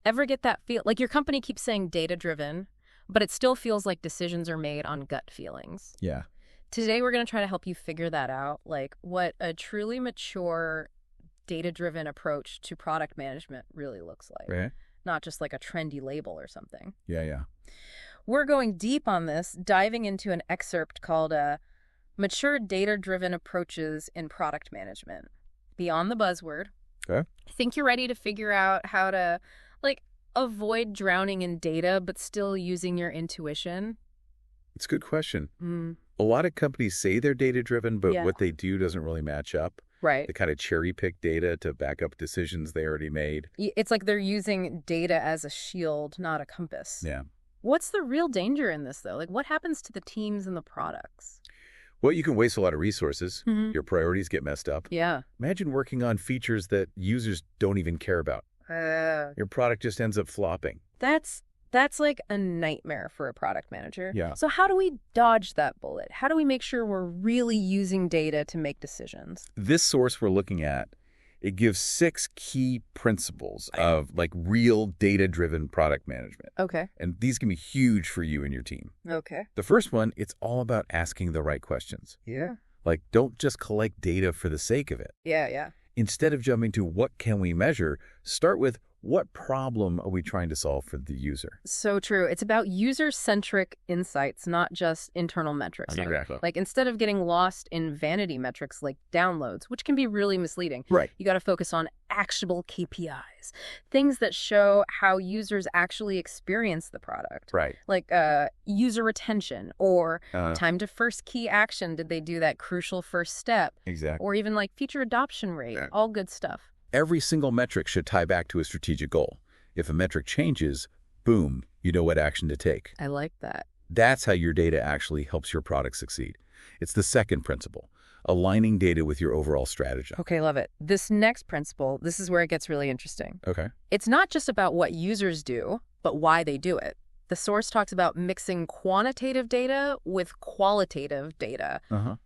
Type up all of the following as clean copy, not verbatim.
Ever get that feel? Like your company keeps saying data-driven, but it still feels like decisions are made on gut feelings. Yeah. Today, we're going to try to help you figure that out, like what a truly mature, data-driven approach to product management really looks like. Right. Not just like a trendy label or something. Yeah. We're going deep on this, diving into an excerpt called Mature Data-Driven Approaches in Product Management. Beyond the buzzword. Okay. I think you're ready to figure out how to, like, avoid drowning in data, but still using your intuition. It's a good question. A lot of companies say they're data-driven, but what they do doesn't really match up. Right. They kind of cherry-pick data to back up decisions they already made. It's like they're using data as a shield, not a compass. Yeah. What's the real danger in this, though? Like, what happens to the teams and the products? Well, you can waste a lot of resources. Your priorities get messed up. Yeah. Imagine working on features that users don't even care about. Your product just ends up flopping. That's like a nightmare for a product manager. Yeah. So how do we dodge that bullet? How do we make sure we're really using data to make decisions? This source we're looking at, it gives 6 key principles of like real data-driven product management. Okay. And these can be huge for you and your team. Okay. The first one, it's all about asking the right questions. Yeah. Like, don't just collect data for the sake of it. Yeah. Instead of jumping to what can we measure, start with what problem are we trying to solve for the user? So true. It's about user-centric insights, not just internal metrics. Exactly. Like instead of getting lost in vanity metrics like downloads, which can be really misleading, Right. you got to focus on actionable KPIs, things that show how users actually experience the product. Right. Like user retention or time to first key action. Did they do that crucial first step? Exactly. Or even like feature adoption rate, all good stuff. Every single metric should tie back to a strategic goal. If a metric changes, boom, you know what action to take. I like that. That's how your data actually helps your product succeed. It's the second principle, aligning data with your overall strategy. Okay, love it. This next principle, this is where it gets really interesting. Okay. It's not just about what users do, but why they do it. The source talks about mixing quantitative data with qualitative data.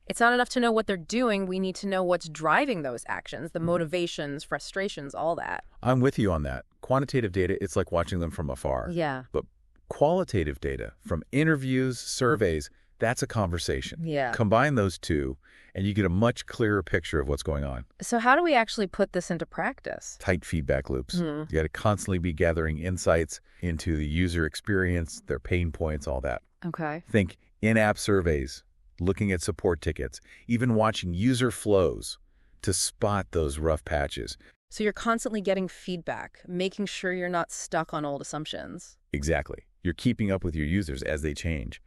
It's not enough to know what they're doing. We need to know what's driving those actions, the motivations, frustrations, all that. I'm with you on that. Quantitative data, it's like watching them from afar. Yeah. But qualitative data, from interviews, surveys, that's a conversation. Yeah. Combine those two, and you get a much clearer picture of what's going on. So how do we actually put this into practice? Tight feedback loops. You got to constantly be gathering insights into the user experience, their pain points, all that. Okay. Think in-app surveys, looking at support tickets, even watching user flows to spot those rough patches. So you're constantly getting feedback, making sure you're not stuck on old assumptions. Exactly. You're keeping up with your users as they change.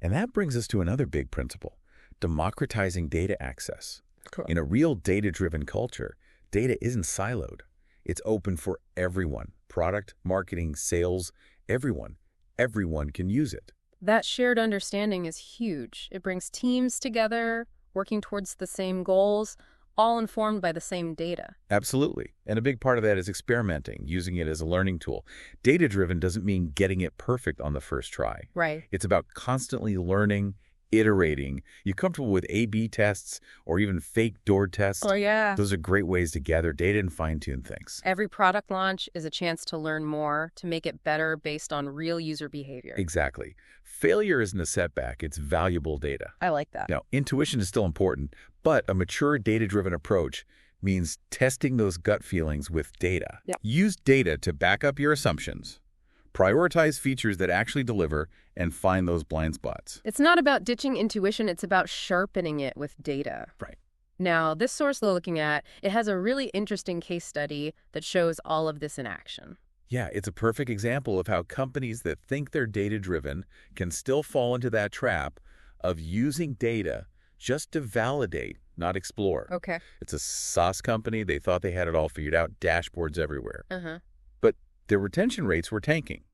And that brings us to another big principle, democratizing data access. Cool. In a real data-driven culture, data isn't siloed. It's open for everyone. Product, marketing, sales, everyone. Everyone can use it. That shared understanding is huge. It brings teams together, working towards the same goals, all informed by the same data. Absolutely. And a big part of that is experimenting, using it as a learning tool. Data-driven doesn't mean getting it perfect on the first try. Right. It's about constantly learning, iterating. You comfortable with A/B tests or even fake door tests? Oh, yeah. Those are great ways to gather data and fine-tune things. Every product launch is a chance to learn more, to make it better based on real user behavior. Exactly. Failure isn't a setback. It's valuable data. I like that. Now, intuition is still important, but a mature data-driven approach means testing those gut feelings with data. Yep. Use data to back up your assumptions. Prioritize features that actually deliver and find those blind spots. It's not about ditching intuition. It's about sharpening it with data. Right. Now, this source we're looking at, it has a really interesting case study that shows all of this in action. Yeah, it's a perfect example of how companies that think they're data-driven can still fall into that trap of using data just to validate, not explore. Okay. It's a SaaS company. They thought they had it all figured out, dashboards everywhere. Uh-huh. But their retention rates were tanking.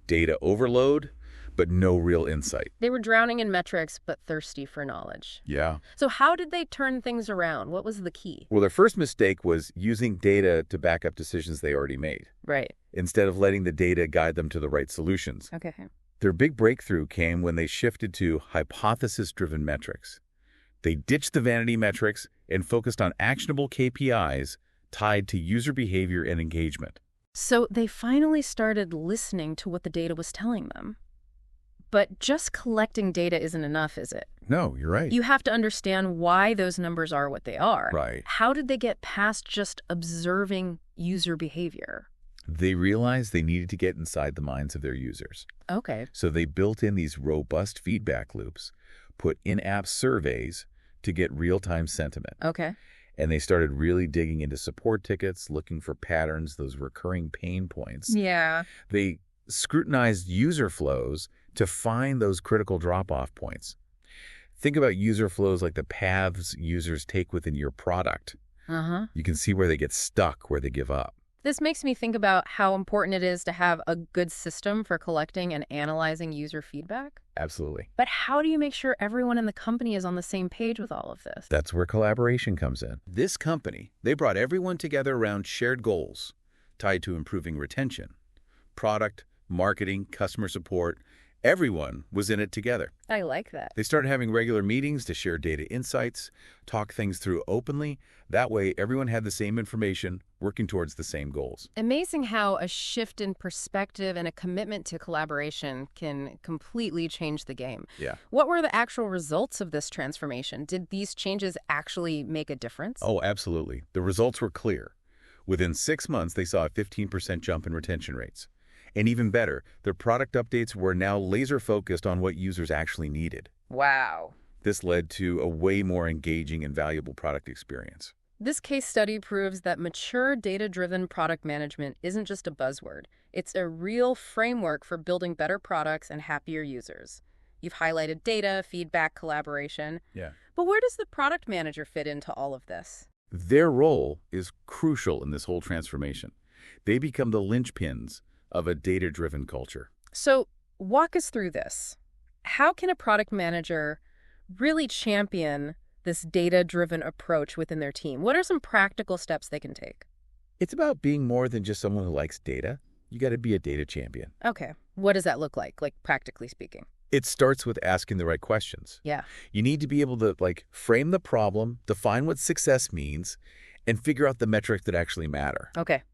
Data overload, but no real insight. They were drowning in metrics, but thirsty for knowledge. Yeah. So how did they turn things around? What was the key? Well, their first mistake was using data to back up decisions they already made, Right. instead of letting the data guide them to the right solutions. Okay. Their big breakthrough came when they shifted to hypothesis-driven metrics. They ditched the vanity metrics and focused on actionable KPIs tied to user behavior and engagement. So they finally started listening to what the data was telling them. But just collecting data isn't enough, is it? No, you're right. You have to understand why those numbers are what they are. Right. How did they get past just observing user behavior? They realized they needed to get inside the minds of their users. Okay. So they built in these robust feedback loops, put in-app surveys to get real-time sentiment. Okay. And they started really digging into support tickets, looking for patterns, those recurring pain points. Yeah. They scrutinized user flows to find those critical drop-off points. Think about user flows like the paths users take within your product. You can see where they get stuck, where they give up. This makes me think about how important it is to have a good system for collecting and analyzing user feedback. Absolutely. But how do you make sure everyone in the company is on the same page with all of this? That's where collaboration comes in. This company, they brought everyone together around shared goals tied to improving retention. Product, marketing, customer support, everyone was in it together. I like that. They started having regular meetings to share data insights, talk things through openly. That way, everyone had the same information, working towards the same goals. Amazing how a shift in perspective and a commitment to collaboration can completely change the game. Yeah. What were the actual results of this transformation? Did these changes actually make a difference? Oh, absolutely. The results were clear. Within 6 months, they saw a 15% jump in retention rates. And even better, their product updates were now laser-focused on what users actually needed. Wow. This led to a way more engaging and valuable product experience. This case study proves that mature data-driven product management isn't just a buzzword. It's a real framework for building better products and happier users. You've highlighted data, feedback, collaboration. Yeah. But where does the product manager fit into all of this? Their role is crucial in this whole transformation. They become the linchpins of a data-driven culture. So walk us through this. How can a product manager really champion this data-driven approach within their team? What are some practical steps they can take? It's about being more than just someone who likes data. You got to be a data champion. Okay. What does that look like practically speaking? It starts with asking the right questions. Yeah. You need to be able to frame the problem, define what success means, and figure out the metrics that actually matter. Okay.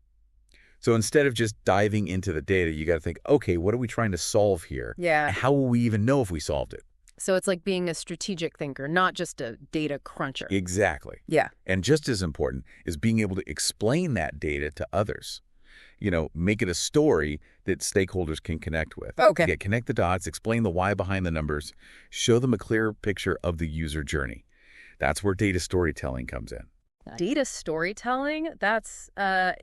So instead of just diving into the data, you got to think, okay, what are we trying to solve here? Yeah. And how will we even know if we solved it? So it's like being a strategic thinker, not just a data cruncher. Exactly. Yeah. And just as important is being able to explain that data to others. Make it a story that stakeholders can connect with. Okay. Connect the dots, explain the why behind the numbers, show them a clear picture of the user journey. That's where data storytelling comes in. Data storytelling, that's a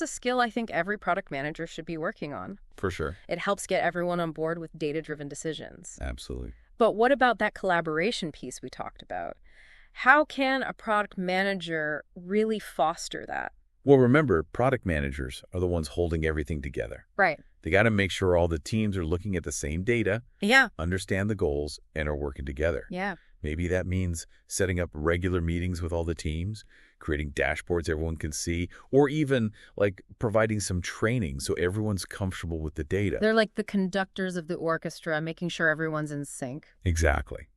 skill I think every product manager should be working on. For sure. It helps get everyone on board with data-driven decisions. Absolutely. But what about that collaboration piece we talked about? How can a product manager really foster that? Well, remember, product managers are the ones holding everything together. Right. They got to make sure all the teams are looking at the same data, Yeah. understand the goals, and are working together. Yeah. Maybe that means setting up regular meetings with all the teams, creating dashboards everyone can see, or even providing some training so everyone's comfortable with the data. They're like the conductors of the orchestra, making sure everyone's in sync. Exactly.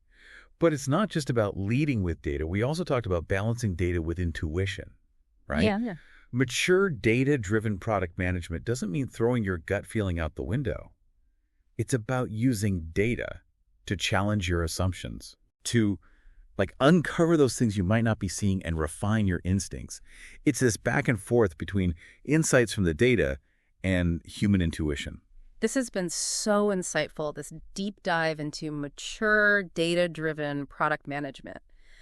But it's not just about leading with data. We also talked about balancing data with intuition, right? Yeah. Mature data-driven product management doesn't mean throwing your gut feeling out the window. It's about using data to challenge your assumptions, to uncover those things you might not be seeing and refine your instincts. It's this back and forth between insights from the data and human intuition. This has been so insightful, this deep dive into mature data-driven product management.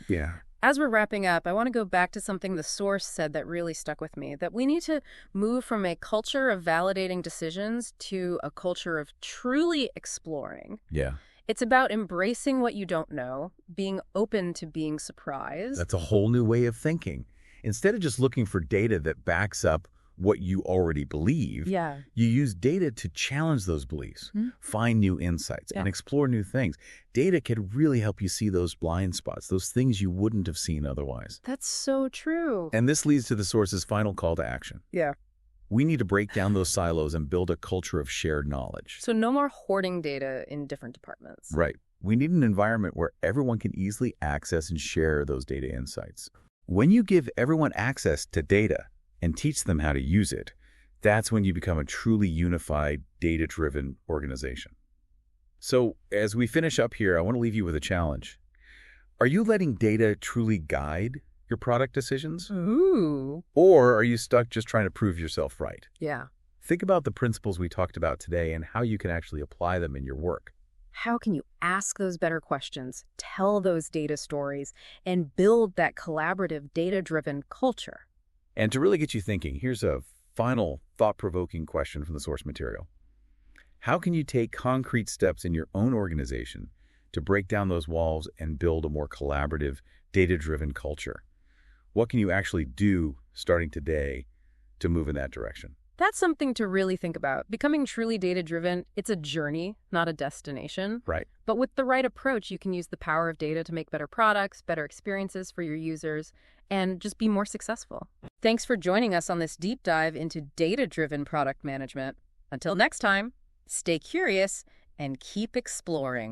Yeah. As we're wrapping up, I want to go back to something the source said that really stuck with me, that we need to move from a culture of validating decisions to a culture of truly exploring. Yeah. It's about embracing what you don't know, being open to being surprised. That's a whole new way of thinking. Instead of just looking for data that backs up what you already believe, Yeah. you use data to challenge those beliefs, find new insights, and explore new things. Data can really help you see those blind spots, those things you wouldn't have seen otherwise. That's so true. And this leads to the source's final call to action. Yeah. We need to break down those silos and build a culture of shared knowledge. So no more hoarding data in different departments. Right. We need an environment where everyone can easily access and share those data insights. When you give everyone access to data and teach them how to use it, That's when you become a truly unified, data-driven organization. So as we finish up here, I want to leave you with a challenge. Are you letting data truly guide your product decisions? Ooh. Or are you stuck just trying to prove yourself right? Yeah. Think about the principles we talked about today and how you can actually apply them in your work. How can you ask those better questions, tell those data stories, and build that collaborative, data-driven culture? And to really get you thinking, here's a final thought-provoking question from the source material. How can you take concrete steps in your own organization to break down those walls and build a more collaborative, data-driven culture? What can you actually do starting today to move in that direction? That's something to really think about. Becoming truly data-driven, it's a journey, not a destination. Right. But with the right approach, you can use the power of data to make better products, better experiences for your users, and just be more successful. Thanks for joining us on this deep dive into data-driven product management. Until next time, stay curious and keep exploring.